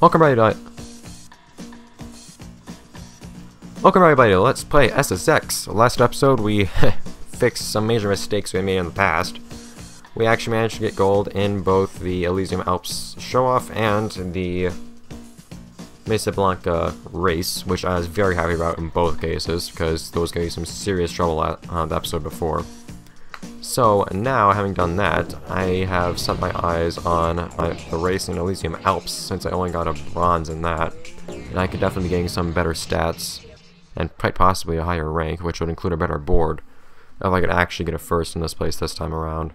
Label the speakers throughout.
Speaker 1: Welcome everybody. Welcome everybody. Let's play SSX. Last episode we fixed some major mistakes we made in the past. We actually managed to get gold in both the Elysium Alps show-off and the Mesa Blanca race, which I was very happy about in both cases because those gave me some serious trouble at the episode before. So now, having done that, I have set my eyes on the race in Elysium Alps since I only got a bronze in that, and I could definitely be getting some better stats and quite possibly a higher rank, which would include a better board if I could actually get a first in this place this time around.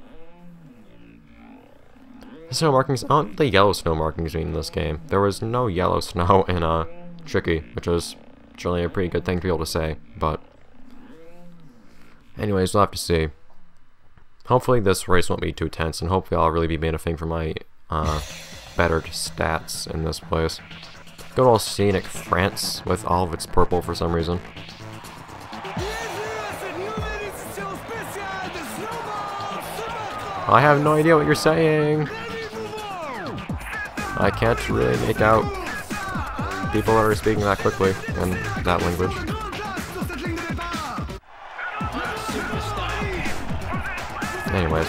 Speaker 1: The snow markings, oh, the yellow snow markings mean in this game. There was no yellow snow in Tricky, which was generally a pretty good thing to be able to say, but anyways, we'll have to see. Hopefully this race won't be too tense, and hopefully I'll really be benefiting from my better stats in this place. Good old scenic France with all of its purple for some reason. I have no idea what you're saying. I can't really make out people that are speaking that quickly in that language. Anyways.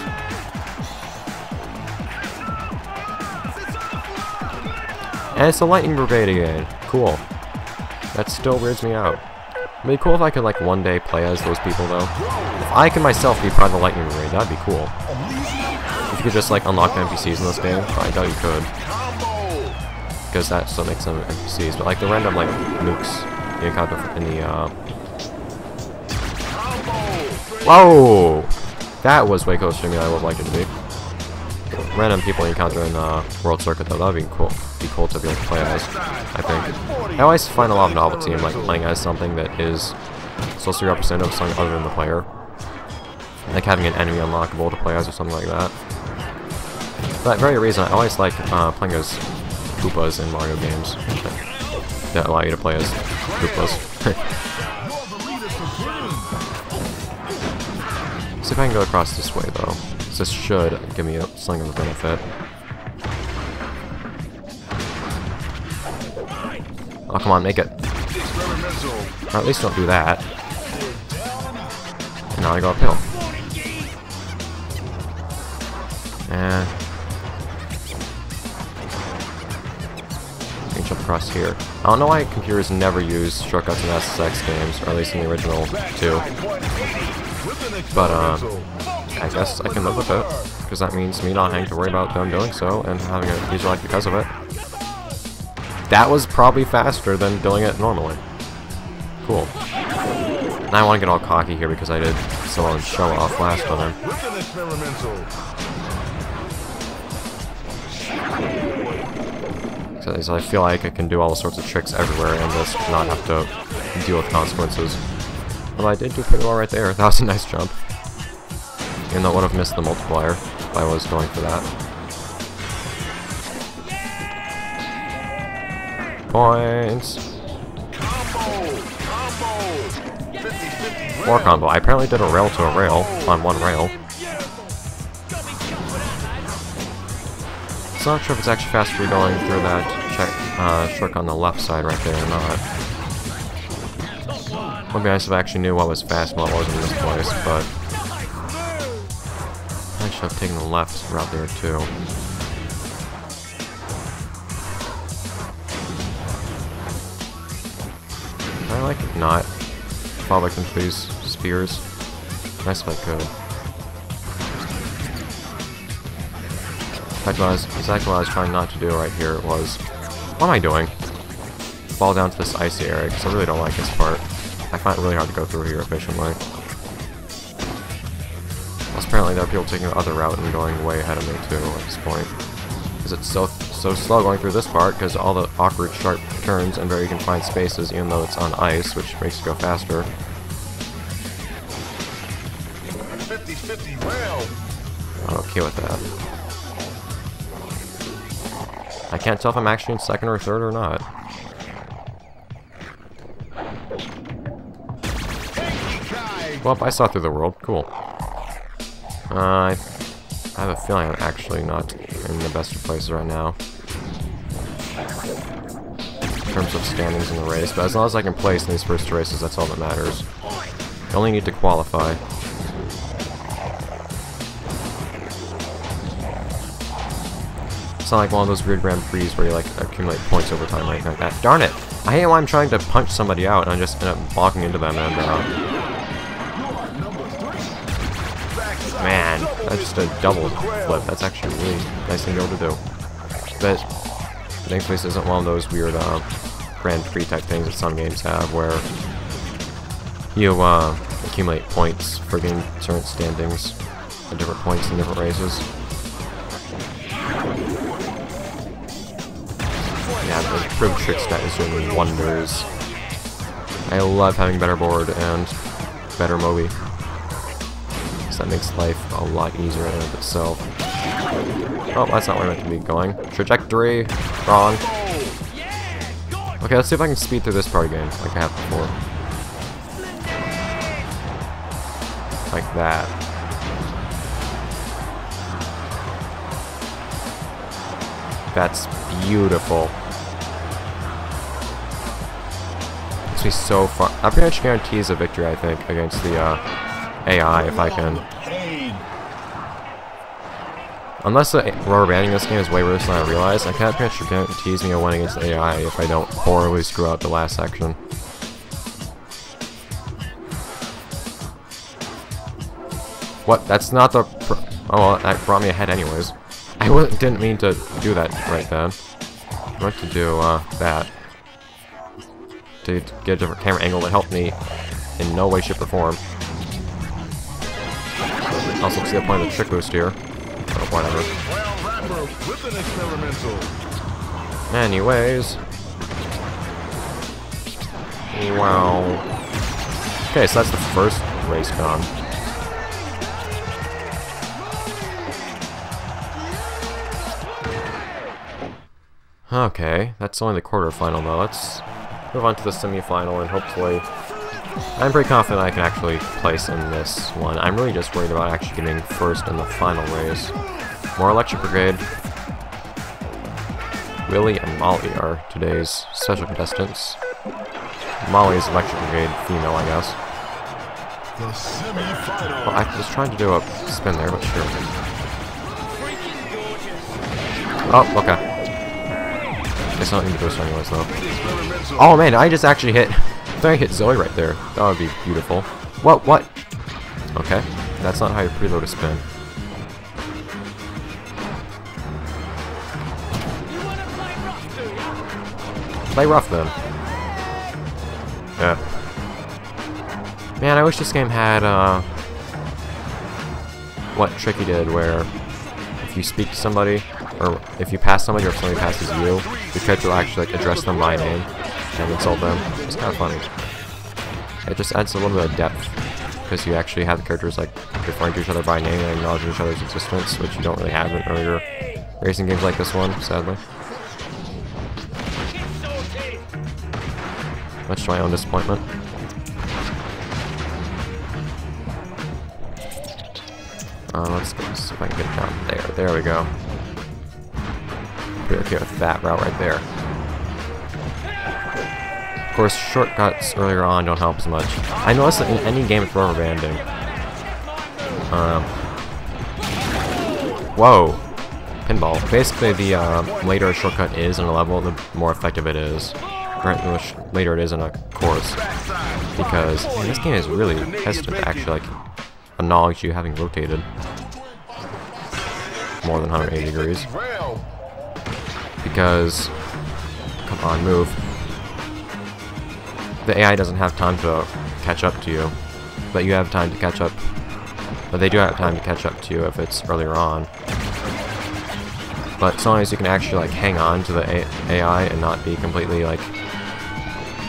Speaker 1: And it's a lightning brigade again. Cool. That still weirds me out. It'd be cool if I could like one day play as those people though. If I could myself be part of the lightning brigade, that'd be cool. If you could just like unlock NPCs in this game, I doubt you could. Because that still makes them NPCs, but like the random like nukes you encounter in the Whoa! That was way closer to me than I would like it to be. Random people you encounter in World Circuit though, that'd be cool. Be cool to be able to play as, I think. I always find a lot of novelty in like playing as something that is supposed to be representative of something other than the player. Like having an enemy unlockable to play as or something like that. For that very reason, I always like playing as Koopas in Mario games that allow you to play as Koopas. See if I can go across this way though. This should give me something of a benefit. Oh, come on, make it. Or at least don't do that. And now I go uphill. And I can jump across here. I don't know why computers never use shortcuts in SSX games, or at least in the original 2. But, I guess I can live with it, because that means me not having to worry about them doing so, and having an easier life because of it. That was probably faster than doing it normally. Cool. Now I want to get all cocky here because I did so well in show off last time. So I feel like I can do all sorts of tricks everywhere and just not have to deal with consequences. Well, I did do pretty well right there. That was a nice jump. Even though I would have missed the multiplier if I was going for that. Points! More combo. I apparently did a rail to a rail on one rail. So I'm not sure if it's actually faster going through that trick on the left side right there or not. Would be nice if I actually knew what was fast and what wasn't in this place, but I should have taken the left route there too. I like it not fall victim to these spears. Nice if I could. Exactly what I was trying not to do right here was, what am I doing? Fall down to this icy area because I really don't like this part. I find it really hard to go through here efficiently. Plus, apparently there are people taking the other route and going way ahead of me too at this point. Because it's so slow going through this part because all the awkward sharp turns and very confined spaces even though it's on ice, which makes it go faster.
Speaker 2: 50-50 rail.
Speaker 1: I'm okay with that. I can't tell if I'm actually in second or third or not. Well, I saw through the world. Cool. I have a feeling I'm actually not in the best of places right now. in terms of standings in the race, but as long as I can place in these first two races, that's all that matters. You only need to qualify. It's not like one of those weird Grand Prix where you like accumulate points over time or anything like that. Darn it! I hate when I'm trying to punch somebody out and I just end up walking into them and man, that's just a double flip. That's actually a really nice thing to be able to do. But thankfully this isn't one of those weird Grand Prix type things that some games have where you accumulate points for getting certain standings at different points in different races. Yeah, the Crib Trick stat is doing wonders. I love having better board and better Moby. So that makes life a lot easier in and of itself. Oh, that's not where I meant to be going. Trajectory. Wrong. Okay, let's see if I can speed through this part again, like I have before. Like that. That's beautiful. Makes me so far. That pretty much guarantees a victory, I think, against the AI if I can. Unless the rubber banding in this game is way worse than I realized, I kind of pretty much guarantees me a win against the AI if I don't horribly screw up the last section. What? That's not the. Oh, well, that brought me ahead anyways. I didn't mean to do that right then. I meant to do that. To get a different camera angle that helped me in no way, shape, or form. Also, see the point of the trick boost here. Or whatever. Anyways. Wow. Okay, so that's the first race gone. Okay, that's only the quarterfinal though. Let's move on to the semifinal and hopefully I'm pretty confident I can actually place in this one. I'm really just worried about actually getting first in the final race. More Electric Brigade. Willie and Molly are today's special contestants. Molly's Electric Brigade female, I guess. Well, I was trying to do a spin there, but sure. Oh, okay. Guess I don't need to boost anyways, though. Oh man, I just actually hit. I thought I hit Zoe right there. That would be beautiful. What? Okay, that's not how you preload a spin. Play rough then. Yeah. Man, I wish this game had what Tricky did, where if you speak to somebody, or if you pass somebody, or if somebody passes you, your character will actually like address them by name and insult them. It's kind of funny. It just adds a little bit of depth because you actually have the characters like referring to each other by name and acknowledging each other's existence, which you don't really have in earlier racing games like this one, sadly. Much to my own disappointment. Let's go see if I can get it down there. There we go. Pretty okay with that route right there. Of course, shortcuts earlier on don't help as much. I noticed that in any game with rubber banding. Whoa! Pinball. Basically, the later a shortcut is in a level, the more effective it is. Or the later it is in a course. Because man, this game is really hesitant to actually like acknowledge you having rotated more than 180 degrees. Because, come on, move. The AI doesn't have time to catch up to you, but you have time to catch up. But they do have time to catch up to you if it's earlier on. But as long as you can actually like hang on to the AI and not be completely like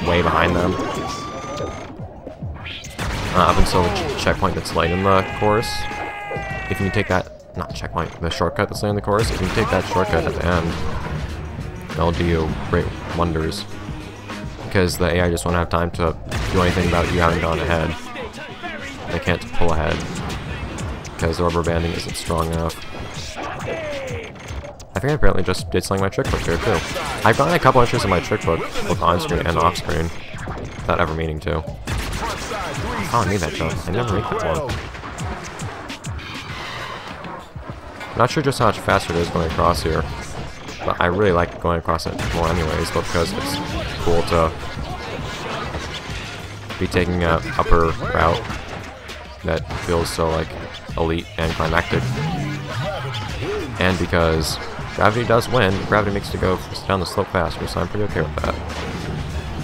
Speaker 1: way behind them. Up until the checkpoint that's late in the course. If you take that, not checkpoint, the shortcut that's late in the course, if you take that shortcut at the end, it'll do you great wonders. Because the AI just won't have time to do anything about you having gone ahead. They can't pull ahead. Because the rubber banding isn't strong enough. I think I apparently just did something in my trick book here too. I've gotten a couple entries in my trick book, both on screen and off screen, without ever meaning to. Oh, I need that jump. I never make that one. Not sure just how much faster it is going across here, but I really like going across it more anyways, but because it's cool to be taking a upper route that feels so like elite and climactic, and because gravity does win, gravity makes you go down the slope faster, so I'm pretty okay with that.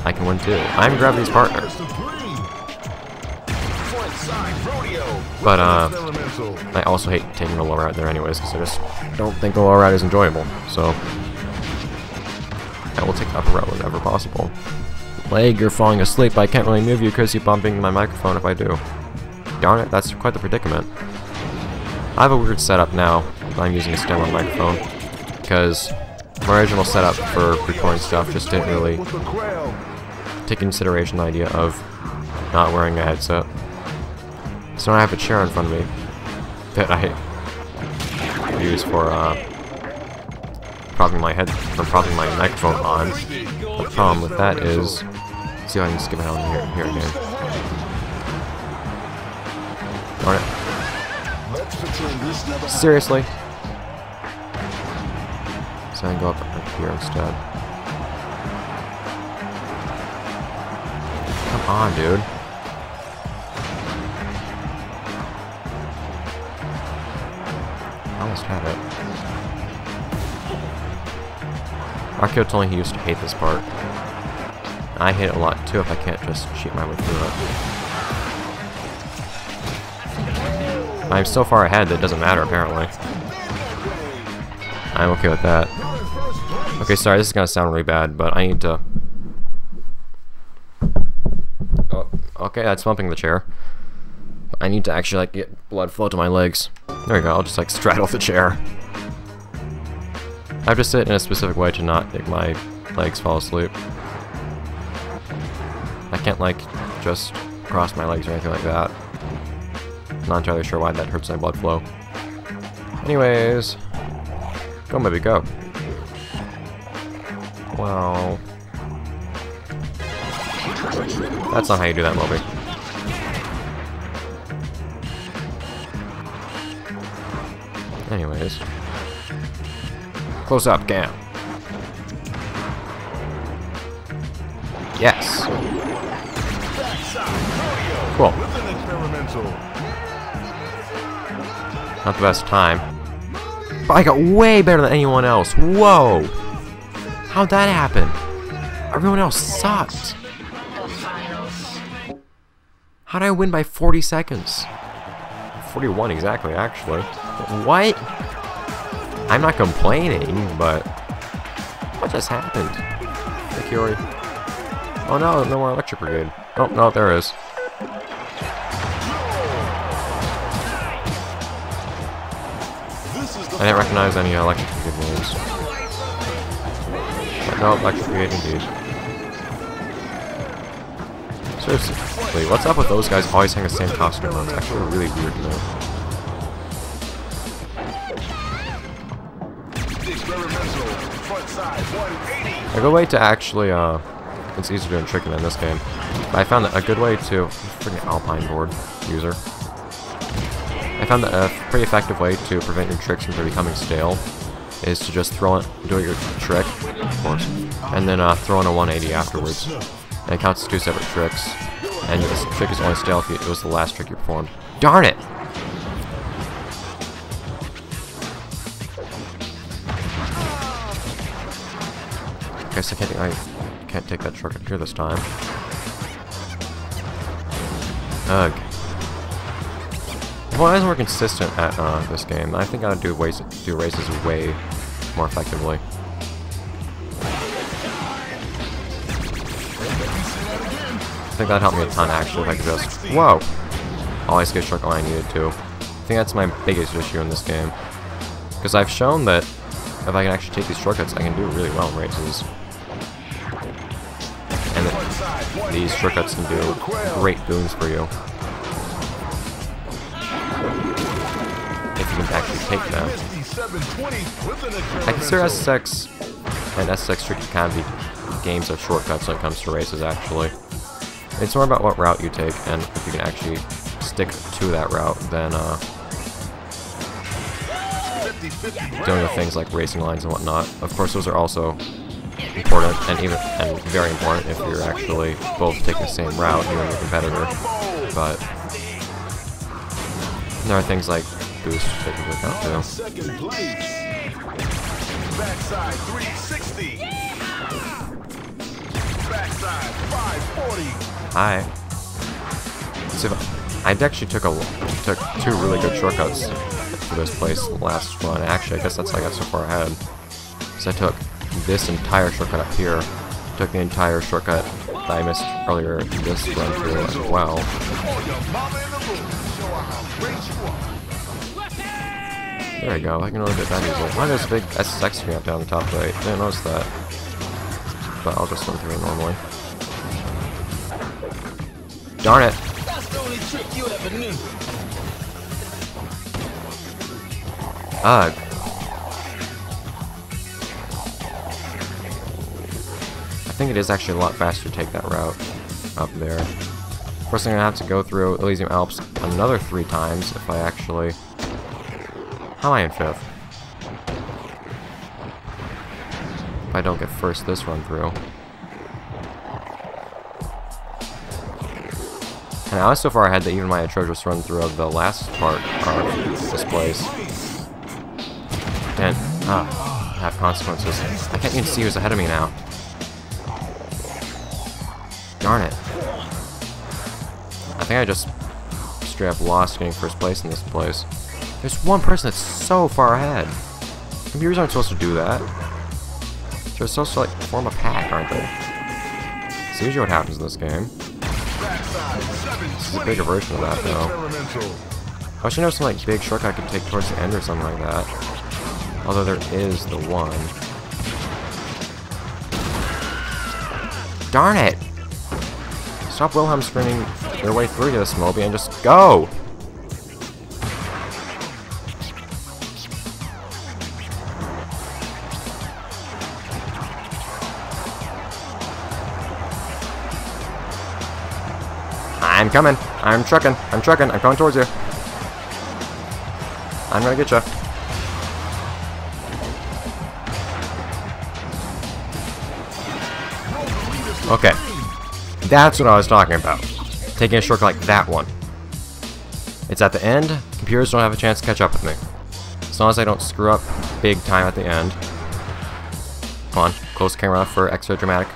Speaker 1: I can win too. I'm gravity's partner. But I also hate taking the low route there anyways, because I just don't think the low route is enjoyable, so I will take the upper route whenever possible. Leg, you're falling asleep, I can't really move you because you're bumping my microphone if I do. Darn it, that's quite the predicament. I have a weird setup now. I'm using a standalone microphone, because my original setup for recording stuff just didn't really take into consideration the idea of not wearing a headset. So now I have a chair in front of me that I use for propping my microphone on. The problem with that is, let's see if I can skip it on here again. Darn it. Seriously? So I can go up here instead. Come on, dude. I almost had it. Archeo told me he used to hate this part. I hate it a lot too if I can't just cheat my way through it. I'm so far ahead that it doesn't matter apparently. I'm okay with that. Okay, sorry, this is gonna sound really bad, but I need to... Oh, okay, that's bumping the chair. I need to actually like get blood flow to my legs. There we go, I'll just like straddle the chair. I have to sit in a specific way to not make my legs fall asleep. I can't like just cross my legs or anything like that. Not entirely sure why that hurts my blood flow. Anyways, go baby, go. Well, that's not how you do that, Moby. Anyways, close up, cam. Yes. Cool. Not the best time, but I got way better than anyone else. Whoa! How'd that happen? Everyone else sucked. How'd I win by 40 seconds? 41 exactly, actually. What? I'm not complaining, but what just happened? Hey, Curie. Oh no, no more electric brigade. Oh no, there is. I didn't recognize any electric brigade names. But no, electric brigade indeed. Seriously, what's up with those guys always having the same costume on? It's actually really weird to me. A good way to actually, it's easier doing tricking than this game. But I found that a good way to, freaking Alpine board user. I found that a pretty effective way to prevent your tricks from becoming stale is to just throw it, do your trick, of course, and then throw in a 180 afterwards. And it counts as two separate tricks, and this trick is only stale if it was the last trick you performed. Darn it! Guess I can't take that shortcut here this time. Ugh. If I was more consistent at this game, I think I'd do races way more effectively. I think that'd help me a ton actually if I could just always get a shortcut when I needed to. I think that's my biggest issue in this game. Because I've shown that if I can actually take these shortcuts, I can do really well in races. And that these shortcuts can do great boons for you. If you can actually take them.
Speaker 2: 720 with an
Speaker 1: I consider
Speaker 2: experimental.
Speaker 1: SSX and SSX Tricky kind of be games of shortcuts when it comes to races, actually. It's more about what route you take, and if you can actually stick to that route, then
Speaker 2: 50-50
Speaker 1: doing the
Speaker 2: round.
Speaker 1: things like racing lines and whatnot. Of course, those are also important, and very important if you're actually both taking the same route, you and your competitor. But there are things like boost to take into account too.
Speaker 2: Second place. Backside 360. Backside 540.
Speaker 1: Hi. So I actually took two really good shortcuts for this place last run. Actually, I guess that's how I got so far ahead. So I took this entire shortcut up here, took the entire shortcut that I missed earlier in this run through as well. There we go, I can really get that easily. Why there's a big SSX screen up down the top right? Didn't notice that. But I'll just run through it normally. Darn it!
Speaker 3: That's the only trick you ever knew.
Speaker 1: Ugh. I think it is actually a lot faster to take that route up there. Of course, I'm gonna have to go through Elysium Alps another 3 times if I actually... How am I in 5th? If I don't get first this run through. And I was so far ahead that even my atrocious run through of the last part of this place didn't have consequences. I can't even see who's ahead of me now. Darn it. I think I just straight up lost getting first place in this place. There's one person that's so far ahead. Computers aren't supposed to do that. They're supposed to like form a pack, aren't they? It's usually what happens in this game. This is a bigger version of that though. I wish I know some like big shortcut I could take towards the end or something like that. Although there is the one. Darn it! Stop Wilhelm sprinting their way through this, Moby, and just go! I'm coming. I'm trucking. I'm coming towards you. I'm gonna get you. Okay. That's what I was talking about. Taking a shortcut like that one. It's at the end. Computers don't have a chance to catch up with me. As long as I don't screw up big time at the end. Come on. Close camera for extra dramatic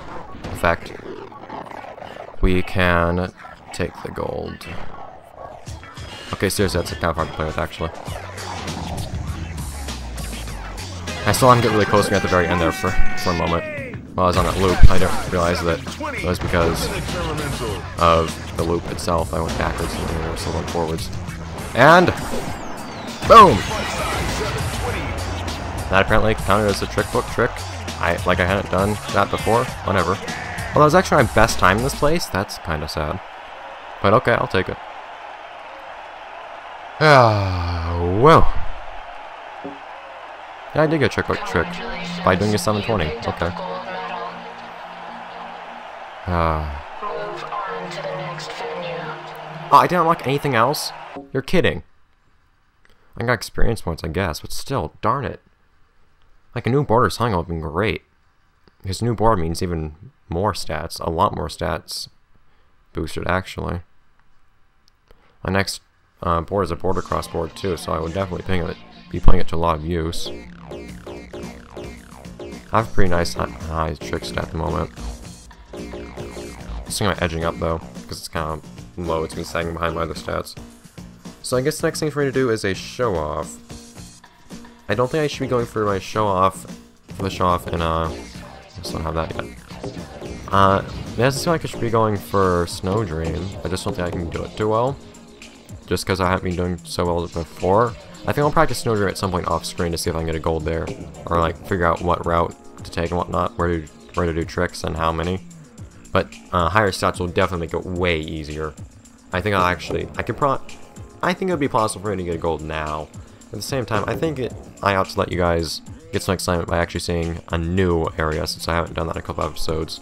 Speaker 1: effect. We can take the gold. Okay, seriously, that's kind of hard to play with, actually. I saw him get really close to me at the very end there for a moment. While I was on that loop, I didn't realize that it was because of the loop itself. I went backwards and then we were still going forwards. And boom! That apparently counted as a trick book trick. I hadn't done that before. Whatever. Well, that was actually my best time in this place. That's kind of sad. But okay, I'll take it. Whoa. Yeah, I did get a trick by doing a 720. Okay. Oh, I didn't unlock anything else? You're kidding. I got experience points, I guess, but still, darn it. Like, a new border sign would have been great. Because new board means even more stats, a lot more stats boosted, actually. My next board is a border cross board, too, so I would definitely be playing it to a lot of use. I have a pretty nice high trick stat at the moment. Just thinking about edging up, though, because it's kind of low. It's been sagging behind my other stats. So I guess the next thing for me to do is a show-off. I don't think I should be going for my show-off, and I just don't have that yet. It doesn't seem like I should be going for Snow Dream. I just don't think I can do it too well. Just because I haven't been doing so well before. I think I'll practice Snow Dream at some point off screen to see if I can get a gold there. Or like figure out what route to take and whatnot, where to do tricks and how many. But higher stats will definitely make it way easier. I think I think it would be possible for me to get a gold now. At the same time, I think eye out to let you guys get some excitement by actually seeing a new area, since I haven't done that in a couple episodes.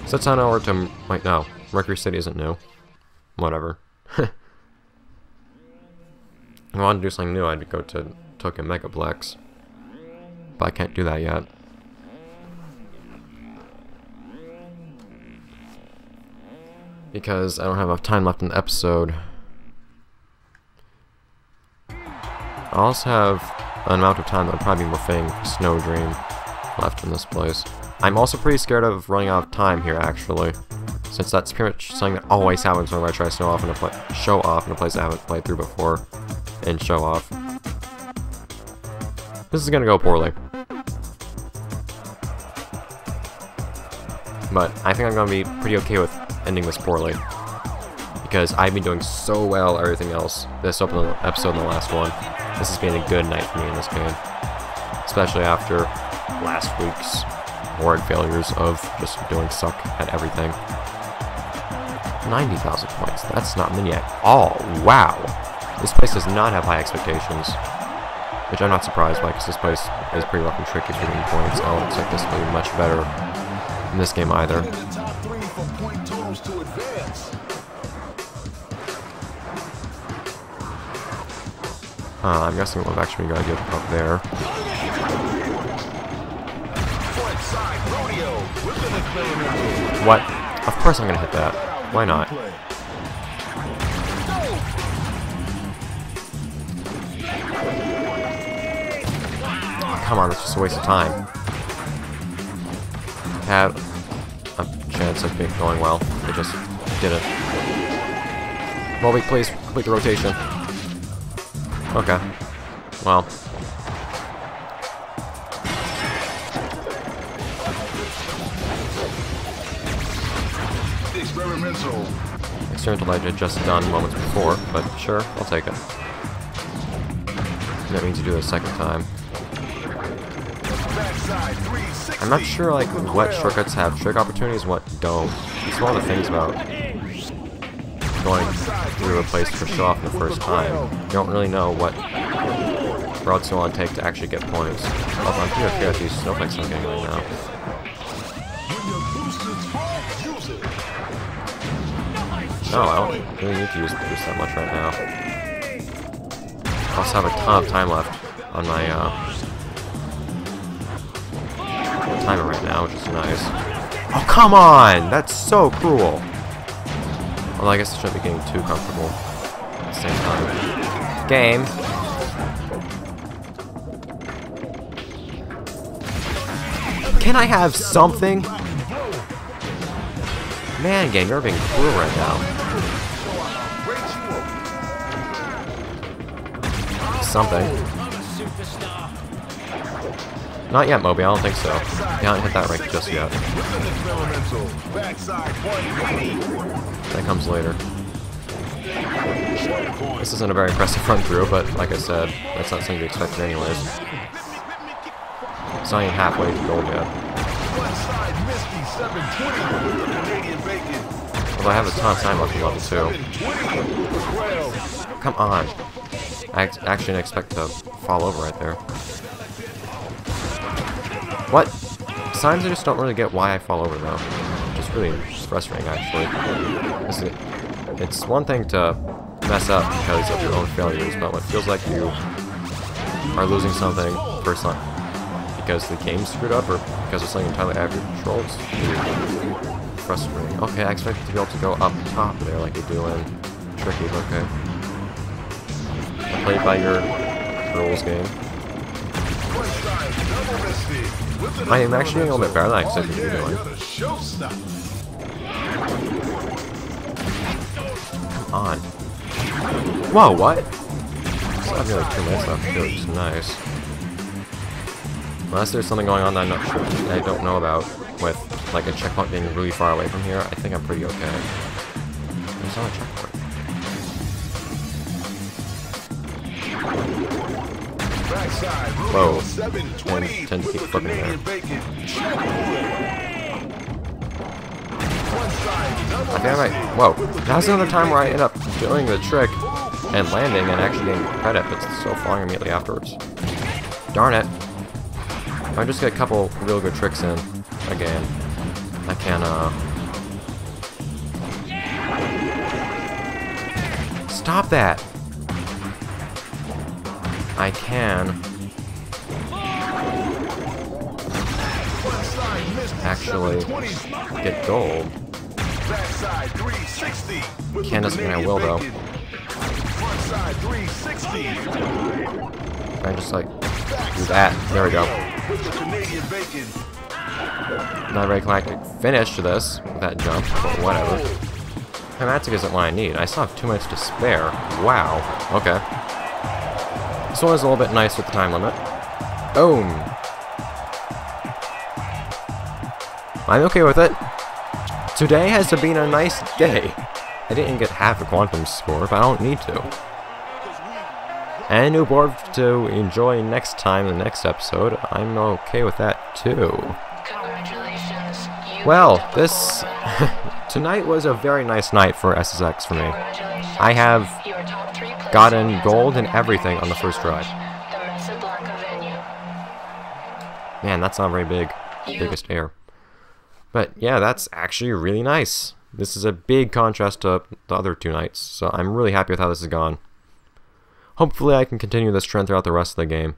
Speaker 1: So let's head over to... wait, no. Mercury City isn't new. Whatever. If I wanted to do something new, I'd go to Tokyo Megaplex. But I can't do that yet. Because I don't have enough time left in the episode. I also have an amount of time that would probably be more fitting for Snow Dream left in this place. I'm also pretty scared of running out of time here, actually, since that's pretty much something that always happens whenever I try to show off in a place I haven't played through before, and show off. This is gonna go poorly, but I think I'm gonna be pretty okay with ending this poorly, because I've been doing so well everything else. This episode and the last one. This has been a good night for me in this game, especially after last week's horrid failures of just doing suck at everything. 90,000 points. That's not many at all. Wow. This place does not have high expectations, which I'm not surprised by, because this place is pretty rough and tricky for getting points. I don't expect this to be much better in this game either. I'm guessing we'll actually gotta get up there. What? Of course I'm gonna hit that. Why not? Oh, come on, that's just a waste of time. Had a chance of it going well. It just didn't. Well, wait, please complete the rotation. Okay. Well. Experimental I had just done moments before, but sure, I'll take it. That means you do it a second time. I'm not sure like what shortcuts have trick opportunities and what don't. It's one of the things about going through a place for show off the first time. You don't really know what routes you want to take to actually get points. Although I'm pretty okay with these snowflakes I'm getting right now. No, I don't really need to use the boost that much right now. I also have a ton of time left on my timer right now, which is nice. Oh, come on! That's so cruel! Well, I guess I shouldn't be getting too comfortable at the same time. Game! Can I have something? Man, game, you're being cruel right now. Something. Not yet, Moby, I don't think so. You haven't hit that rank just yet. That comes later. This isn't a very impressive run through, but like I said, that's not something you expected anyways. It's not even halfway to gold yet. Although I have a ton of time left in level 2. Come on. I actually didn't expect to fall over right there. What? Sometimes I just don't really get why I fall over though. Which is really frustrating actually. It's one thing to mess up because of your own failures, but when it feels like you are losing something for something because the game's screwed up or because of something entirely out of your control, it's really frustrating. Okay, I expected to be able to go up top there like you do in Tricky, okay. Played by your rules game. I am actually doing a little bit better than I expected to be doing. Come on. Whoa, what? So I've got like 2 minutes left too, which is nice. Unless there's something going on that I'm not sure, I don't know about, with like a checkpoint being really far away from here, I think I'm pretty okay. There's not a checkpoint. Whoa, tend to keep flipping there. I think I might, whoa, that was another time where I ended up doing the trick and landing and actually getting credit, but still falling immediately afterwards. Darn it. If I just get a couple real good tricks in, again, I can, stop that! I can actually get gold.
Speaker 2: Backside 360. With
Speaker 1: Can doesn't mean I will, though.
Speaker 2: Frontside 360.
Speaker 1: I just like do that. There we go.
Speaker 2: With the Canadian bacon.
Speaker 1: Not very climactic finish to this with that jump, but whatever. Climactic isn't what I need. I still have 2 minutes to spare. Wow. Okay. This one is a little bit nice with the time limit. Boom. I'm okay with it. Today has been a nice day. I didn't get half a quantum score, but I don't need to. And a new board to enjoy next time, the next episode. I'm okay with that too.
Speaker 4: Congratulations.
Speaker 1: Well, this tonight was a very nice night for SSX for me. I have gotten gold and everything on the first try. Man, that's not very big. Biggest air. But yeah, that's actually really nice. This is a big contrast to the other 2 nights, so I'm really happy with how this has gone. Hopefully I can continue this trend throughout the rest of the game.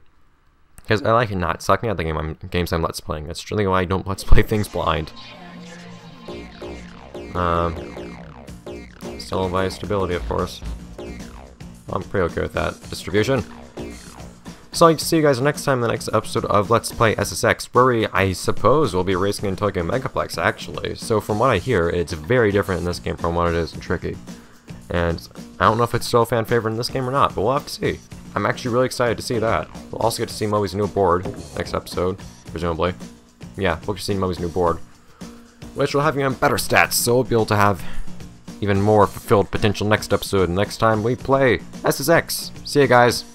Speaker 1: Because I like it not sucking at the games I'm let's playing. That's really why I don't let's play things blind. Still via stability, of course. I'm pretty okay with that. Distribution. So I'd like to see you guys next time in the next episode of Let's Play SSX, where we, I suppose, will be racing in Tokyo Megaplex, actually. So from what I hear, it's very different in this game from what it is in Tricky. And I don't know if it's still a fan favorite in this game or not, but we'll have to see. I'm actually really excited to see that. We'll also get to see Moe's new board next episode, presumably. Yeah, we'll get to see Moe's new board, which will have even better stats, so we'll be able to have even more fulfilled potential next episode next time we play SSX. See you guys.